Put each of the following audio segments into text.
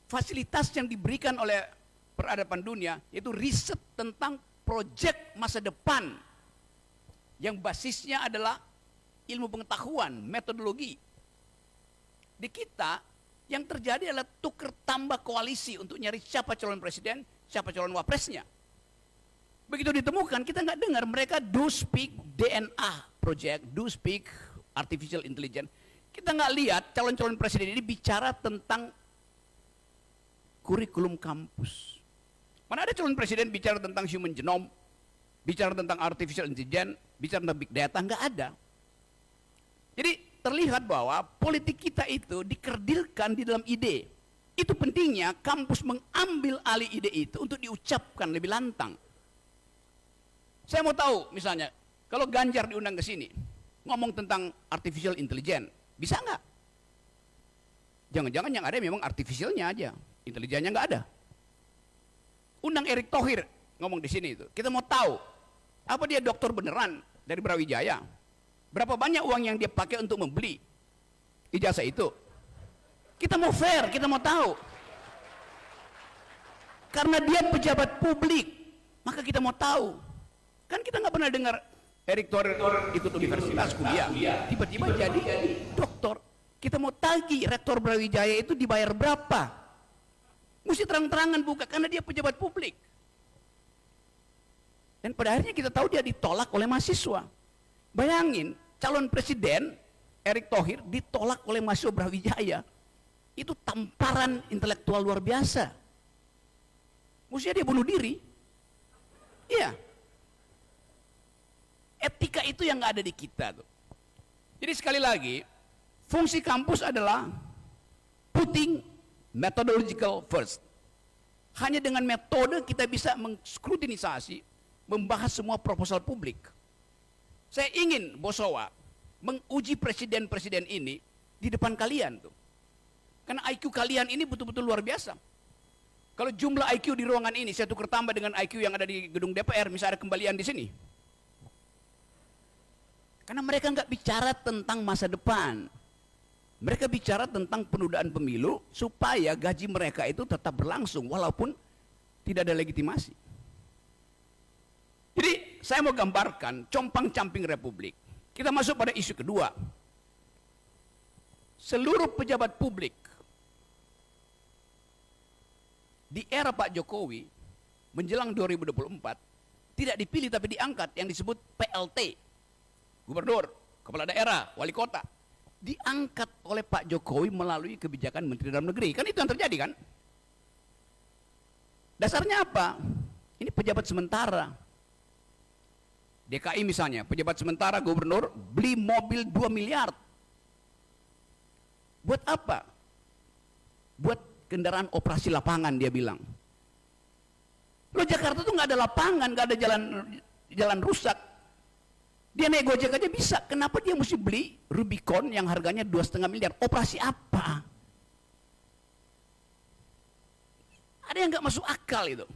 fasilitas yang diberikan oleh peradaban dunia, yaitu riset tentang proyek masa depan yang basisnya adalah ilmu pengetahuan, metodologi. Di kita yang terjadi adalah tuker tambah koalisi untuk nyari siapa calon presiden, siapa calon wapresnya. Begitu ditemukan, kita nggak dengar mereka do speak DNA project, do speak artificial intelligence. Kita nggak lihat calon-calon presiden ini bicara tentang kurikulum kampus. Mana ada calon presiden bicara tentang human genome, bicara tentang artificial intelligence, bicara tentang big data, nggak ada. Jadi terlihat bahwa politik kita itu dikerdilkan di dalam ide. Itu pentingnya kampus mengambil alih ide itu untuk diucapkan lebih lantang. Saya mau tahu misalnya, kalau Ganjar diundang ke sini, ngomong tentang artificial intelligence, bisa nggak? Jangan-jangan yang ada memang artificialnya aja, intelijennya nggak ada. Undang Erick Thohir ngomong di sini itu, kita mau tahu apa dia dokter beneran dari Brawijaya, berapa banyak uang yang dia pakai untuk membeli ijazah itu. Kita mau fair, kita mau tahu. Karena dia pejabat publik, maka kita mau tahu. Kan kita nggak pernah dengar Erick Thohir ikut universitas kuliah, tiba-tiba jadi dokter. Kita mau tagih rektor Brawijaya itu dibayar berapa? Mesti terang-terangan buka, karena dia pejabat publik. Dan pada akhirnya kita tahu dia ditolak oleh mahasiswa. Bayangin, calon presiden Erick Thohir ditolak oleh mahasiswa Brawijaya. Itu tamparan intelektual luar biasa. Mestinya dia bunuh diri. Iya. Etika itu yang nggak ada di kita tuh. Jadi sekali lagi, fungsi kampus adalah putting methodological first. Hanya dengan metode kita bisa mengskrutinasi, membahas semua proposal publik. Saya ingin Bosowa menguji presiden-presiden ini di depan kalian tuh. Karena IQ kalian ini betul-betul luar biasa. Kalau jumlah IQ di ruangan ini saya tukar tambah dengan IQ yang ada di gedung DPR, misalnya ada kembalian di sini. Karena mereka nggak bicara tentang masa depan. Mereka bicara tentang penundaan pemilu supaya gaji mereka itu tetap berlangsung walaupun tidak ada legitimasi. Jadi saya mau gambarkan compang-camping Republik. Kita masuk pada isu kedua. Seluruh pejabat publik di era Pak Jokowi menjelang 2024 tidak dipilih tapi diangkat, yang disebut PLT. Gubernur, kepala daerah, wali kota, diangkat oleh Pak Jokowi melalui kebijakan Menteri Dalam Negeri. Kan itu yang terjadi kan? Dasarnya apa? Ini pejabat sementara. DKI misalnya, pejabat sementara gubernur beli mobil 2 miliar. Buat apa? Buat kendaraan operasi lapangan, dia bilang. Loh, Jakarta tuh nggak ada lapangan, nggak ada jalan rusak. Dia naik Gojek aja bisa. Kenapa dia mesti beli Rubicon yang harganya 2,5 miliar? Operasi apa? Ada yang nggak masuk akal itu.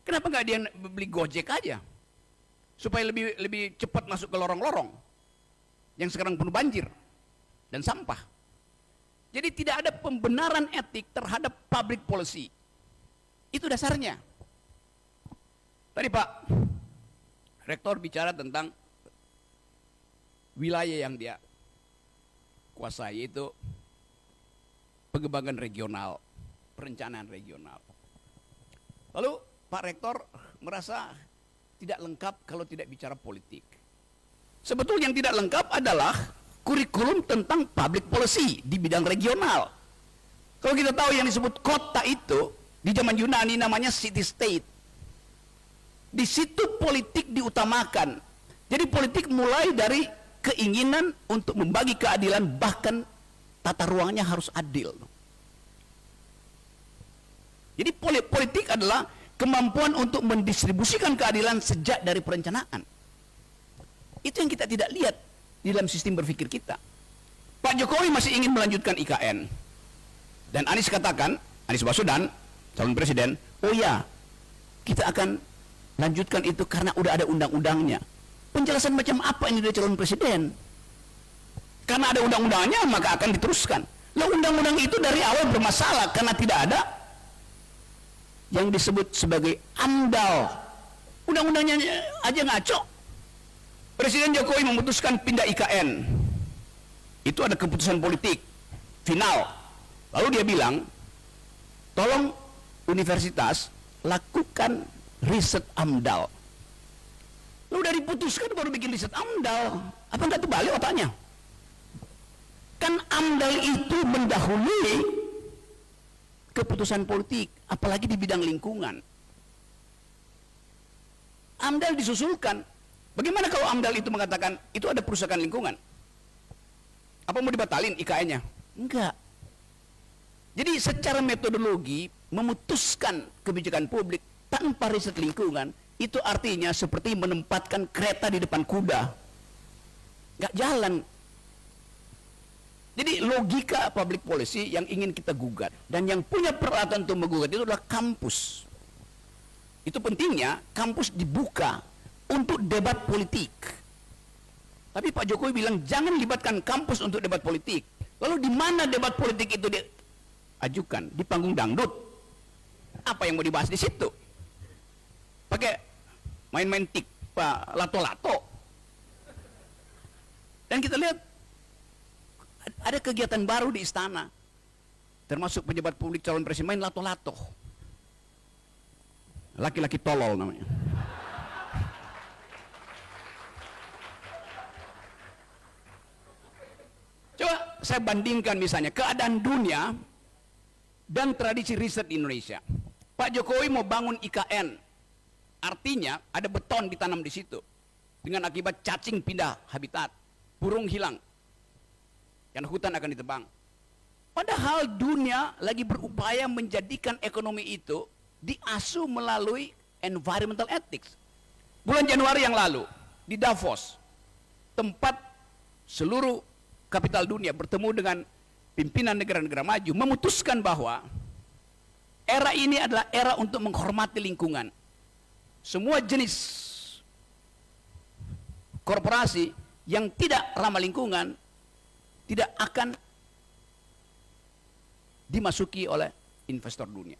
Kenapa nggak dia beli Gojek aja? Supaya lebih cepat masuk ke lorong-lorong yang sekarang penuh banjir dan sampah. Jadi tidak ada pembenaran etik terhadap public policy. Itu dasarnya. Tadi Pak Rektor bicara tentang wilayah yang dia kuasai, itu pengembangan regional, perencanaan regional. Lalu Pak Rektor merasa tidak lengkap kalau tidak bicara politik. Sebetulnya yang tidak lengkap adalah kurikulum tentang public policy di bidang regional. Kalau kita tahu yang disebut kota itu di zaman Yunani namanya city state. Di situ politik diutamakan. Jadi politik mulai dari keinginan untuk membagi keadilan, bahkan tata ruangnya harus adil. Jadi politik adalah kemampuan untuk mendistribusikan keadilan sejak dari perencanaan. Itu yang kita tidak lihat di dalam sistem berpikir kita. Pak Jokowi masih ingin melanjutkan IKN. Dan Anies katakan, Anies Baswedan, calon presiden, oh ya, kita akan lanjutkan itu karena udah ada undang-undangnya. Penjelasan macam apa ini dari calon presiden? Karena ada undang-undangnya maka akan diteruskan. Lah undang-undang itu dari awal bermasalah karena tidak ada yang disebut sebagai AMDAL. Undang-undangnya aja ngaco. Presiden Jokowi memutuskan pindah IKN. Itu ada keputusan politik final. Lalu dia bilang, tolong universitas lakukan riset AMDAL. Lalu udah diputuskan baru bikin riset AMDAL. Apa nggak terbalik otaknya? Kan AMDAL itu mendahului keputusan politik, apalagi di bidang lingkungan. AMDAL disusulkan. Bagaimana kalau AMDAL itu mengatakan itu ada perusahaan lingkungan? Apa mau dibatalin IKN-nya? Enggak. Jadi secara metodologi memutuskan kebijakan publik tanpa riset lingkungan itu artinya seperti menempatkan kereta di depan kuda. Enggak jalan. Jadi logika public policy yang ingin kita gugat dan yang punya peralatan untuk menggugat itu adalah kampus. Itu pentingnya kampus dibuka untuk debat politik. Tapi Pak Jokowi bilang jangan libatkan kampus untuk debat politik. Lalu di mana debat politik itu diajukan? Di panggung dangdut. Apa yang mau dibahas di situ? Pakai main-main tik, Pak, lato-lato. Dan kita lihat ada kegiatan baru di istana, termasuk pejabat publik calon presiden main lato-lato. Laki-laki tolol namanya. Coba saya bandingkan misalnya keadaan dunia dan tradisi riset di Indonesia. Pak Jokowi mau bangun IKN, artinya ada beton ditanam di situ. Dengan akibat cacing pindah habitat, burung hilang, dan hutan akan ditebang. Padahal dunia lagi berupaya menjadikan ekonomi itu diasuh melalui environmental ethics. Bulan Januari yang lalu di Davos, tempat seluruh kapital dunia bertemu dengan pimpinan negara-negara maju, memutuskan bahwa era ini adalah era untuk menghormati lingkungan. Semua jenis korporasi yang tidak ramah lingkungan tidak akan dimasuki oleh investor dunia.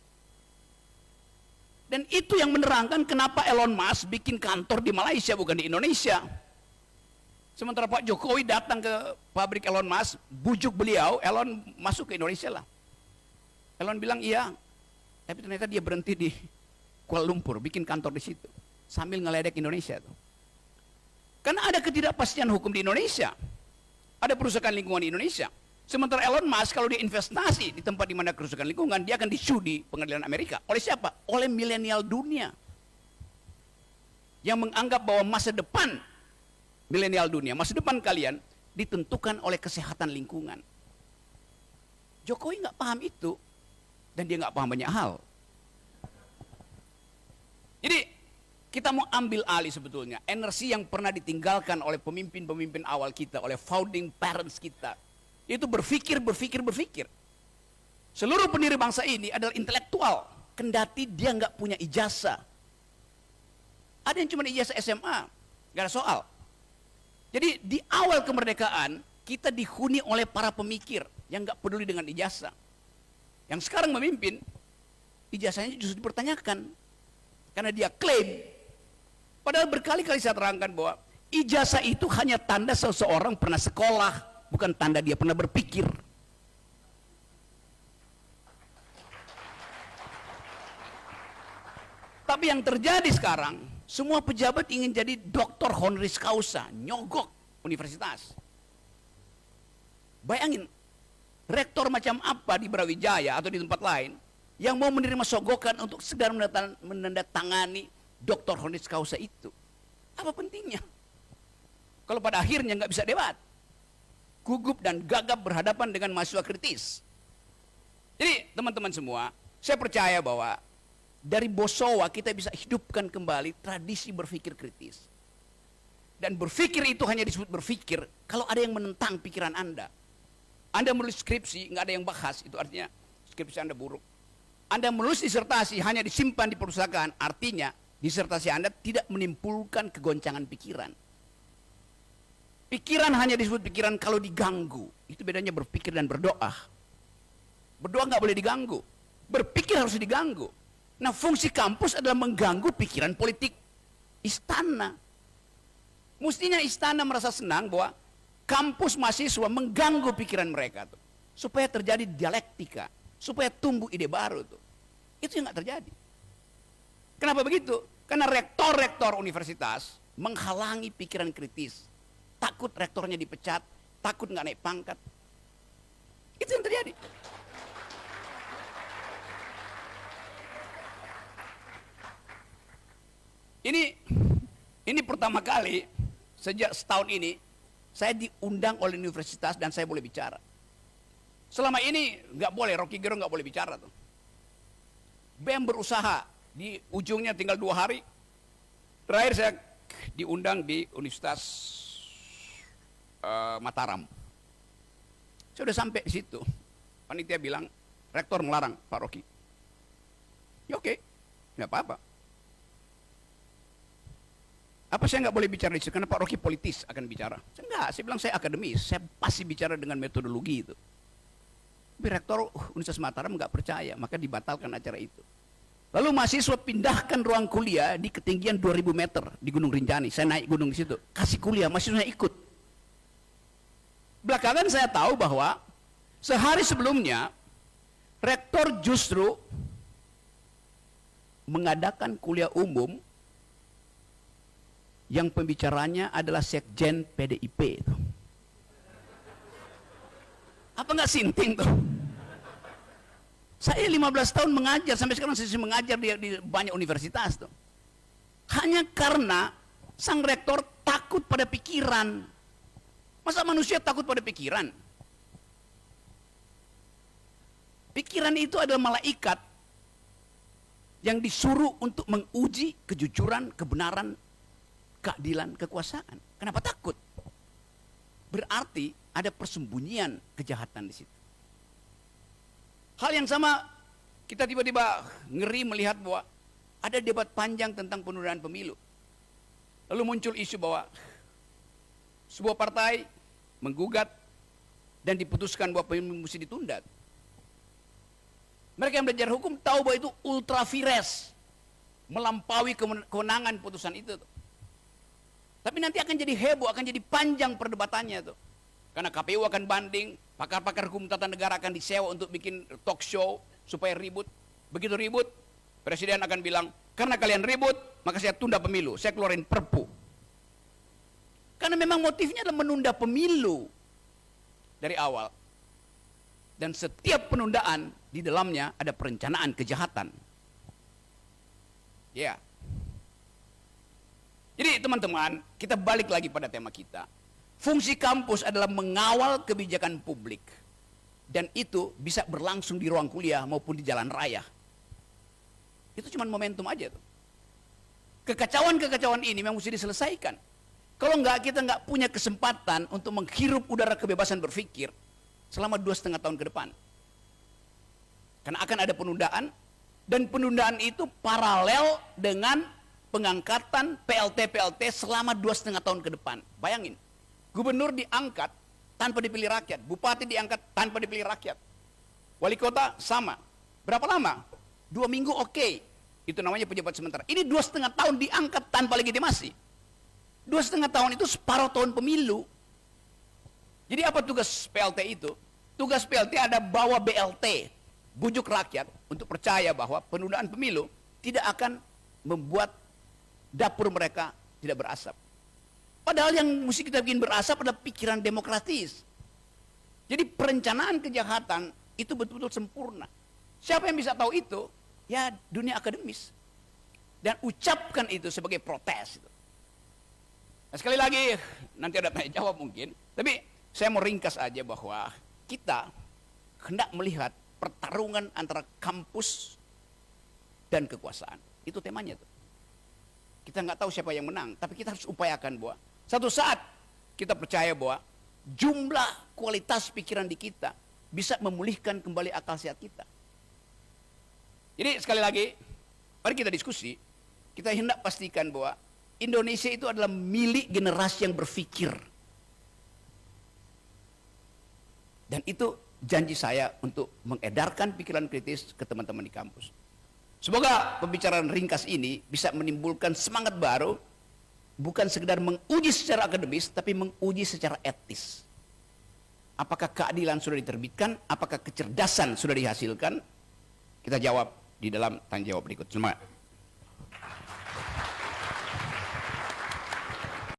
Dan itu yang menerangkan kenapa Elon Musk bikin kantor di Malaysia bukan di Indonesia. Sementara Pak Jokowi datang ke pabrik Elon Musk, bujuk beliau, Elon masuk ke Indonesia lah. Elon bilang iya, tapi ternyata dia berhenti di Kuala Lumpur, bikin kantor di situ, sambil ngeledek Indonesia tuh. Karena ada ketidakpastian hukum di Indonesia. Ada perusahaan lingkungan di Indonesia. Sementara Elon Musk kalau dia investasi di tempat di mana kerusakan lingkungan, dia akan disu di pengadilan Amerika. Oleh siapa? Oleh milenial dunia. Yang menganggap bahwa masa depan milenial dunia, masa depan kalian ditentukan oleh kesehatan lingkungan. Jokowi nggak paham itu, dan dia nggak paham banyak hal. Jadi kita mau ambil alih sebetulnya energi yang pernah ditinggalkan oleh pemimpin-pemimpin awal kita, oleh founding parents kita. Itu berpikir. Seluruh pendiri bangsa ini adalah intelektual, kendati dia nggak punya ijazah. Ada yang cuma ijazah SMA, nggak ada soal. Jadi di awal kemerdekaan kita dihuni oleh para pemikir yang nggak peduli dengan ijazah. Yang sekarang memimpin, ijazahnya justru dipertanyakan karena dia klaim. Padahal berkali-kali saya terangkan bahwa ijazah itu hanya tanda seseorang pernah sekolah, bukan tanda dia pernah berpikir. Tapi yang terjadi sekarang, semua pejabat ingin jadi doktor honoris causa, nyogok universitas. Bayangin, rektor macam apa di Brawijaya atau di tempat lain yang mau menerima sogokan untuk sekedar menandatangani doktor honoris causa itu. Apa pentingnya? Kalau pada akhirnya nggak bisa debat, gugup dan gagap berhadapan dengan mahasiswa kritis. Jadi teman-teman semua, saya percaya bahwa dari Bosowa kita bisa hidupkan kembali tradisi berpikir kritis. Dan berpikir itu hanya disebut berpikir kalau ada yang menentang pikiran Anda. Anda menulis skripsi, nggak ada yang bahas, itu artinya skripsi Anda buruk. Anda menulis disertasi hanya disimpan di perpustakaan, artinya disertasi Anda tidak menimbulkan kegoncangan pikiran. Pikiran hanya disebut pikiran kalau diganggu. Itu bedanya berpikir dan berdoa. Berdoa nggak boleh diganggu. Berpikir harus diganggu. Nah, fungsi kampus adalah mengganggu pikiran politik istana. Mestinya istana merasa senang bahwa kampus mahasiswa mengganggu pikiran mereka tuh, supaya terjadi dialektika, supaya tumbuh ide baru tuh. Itu yang nggak terjadi. Kenapa begitu? Karena rektor-rektor universitas menghalangi pikiran kritis. Takut rektornya dipecat, takut nggak naik pangkat. Itu yang terjadi. Ini pertama kali sejak setahun ini saya diundang oleh universitas dan saya boleh bicara. Selama ini nggak boleh, Rocky Gerung nggak boleh bicara tuh. BEM berusaha, di ujungnya tinggal 2 hari. Terakhir saya diundang di Universitas Mataram. Saya udah sampai di situ. Panitia bilang, rektor melarang Pak Rocky. Ya oke, nggak apa-apa. Apa saya nggak boleh bicara di situ? Karena Pak Rocky politis akan bicara. Saya bilang saya akademis, saya pasti bicara dengan metodologi itu. Tapi rektor Universitas Mataram nggak percaya, maka dibatalkan acara itu. Lalu mahasiswa pindahkan ruang kuliah di ketinggian 2000 meter di Gunung Rinjani. Saya naik gunung di situ, kasih kuliah, mahasiswa ikut. Belakangan saya tahu bahwa sehari sebelumnya rektor justru mengadakan kuliah umum yang pembicaranya adalah sekjen PDIP itu. Apa nggak sinting tuh? Saya 15 tahun mengajar, sampai sekarang saya mengajar di banyak universitas tuh. Hanya karena sang rektor takut pada pikiran. Masa manusia takut pada pikiran? Pikiran itu adalah malaikat yang disuruh untuk menguji kejujuran, kebenaran, keadilan, kekuasaan. Kenapa takut? Berarti ada persembunyian kejahatan di situ. Hal yang sama, kita tiba-tiba ngeri melihat bahwa ada debat panjang tentang penundaan pemilu. Lalu muncul isu bahwa sebuah partai menggugat dan diputuskan bahwa pemilu mesti ditunda. Mereka yang belajar hukum tahu bahwa itu ultra vires, melampaui kewenangan putusan itu. Tapi nanti akan jadi heboh, akan jadi panjang perdebatannya tuh. Karena KPU akan banding, pakar-pakar hukum tata negara akan disewa untuk bikin talk show supaya ribut. Begitu ribut, presiden akan bilang, karena kalian ribut, maka saya tunda pemilu, saya keluarin perpu. Karena memang motifnya adalah menunda pemilu dari awal. Dan setiap penundaan di dalamnya ada perencanaan kejahatan. Ya. Jadi teman-teman, kita balik lagi pada tema kita. Fungsi kampus adalah mengawal kebijakan publik. Dan itu bisa berlangsung di ruang kuliah maupun di jalan raya. Itu cuma momentum aja tuh. Kekacauan-kekacauan ini memang mesti diselesaikan. Kalau enggak, kita enggak punya kesempatan untuk menghirup udara kebebasan berpikir selama 2,5 tahun ke depan. Karena akan ada penundaan, dan penundaan itu paralel dengan pengangkatan PLT-PLT selama 2,5 tahun ke depan. Bayangin. Gubernur diangkat tanpa dipilih rakyat, bupati diangkat tanpa dipilih rakyat, wali kota sama. Berapa lama? 2 minggu oke. Itu namanya pejabat sementara. Ini 2,5 tahun diangkat tanpa legitimasi. 2,5 tahun itu separuh tahun pemilu. Jadi apa tugas PLT itu? Tugas PLT ada bawa BLT, bujuk rakyat untuk percaya bahwa penundaan pemilu tidak akan membuat dapur mereka tidak berasap. Padahal yang mesti kita bikin berasap adalah pikiran demokratis. Jadi perencanaan kejahatan itu betul-betul sempurna. Siapa yang bisa tahu itu? Ya dunia akademis. Dan ucapkan itu sebagai protes. Nah, sekali lagi, nanti ada tanya jawab mungkin. Tapi saya mau ringkas aja bahwa kita hendak melihat pertarungan antara kampus dan kekuasaan. Itu temanya tuh. Kita nggak tahu siapa yang menang, tapi kita harus upayakan bahwa satu saat kita percaya bahwa jumlah kualitas pikiran di kita bisa memulihkan kembali akal sehat kita. Jadi sekali lagi, mari kita diskusi, kita hendak pastikan bahwa Indonesia itu adalah milik generasi yang berpikir. Dan itu janji saya untuk mengedarkan pikiran kritis ke teman-teman di kampus. Semoga pembicaraan ringkas ini bisa menimbulkan semangat baru, bukan sekedar menguji secara akademis, tapi menguji secara etis. Apakah keadilan sudah diterbitkan? Apakah kecerdasan sudah dihasilkan? Kita jawab di dalam tanya jawab berikut. Selamat.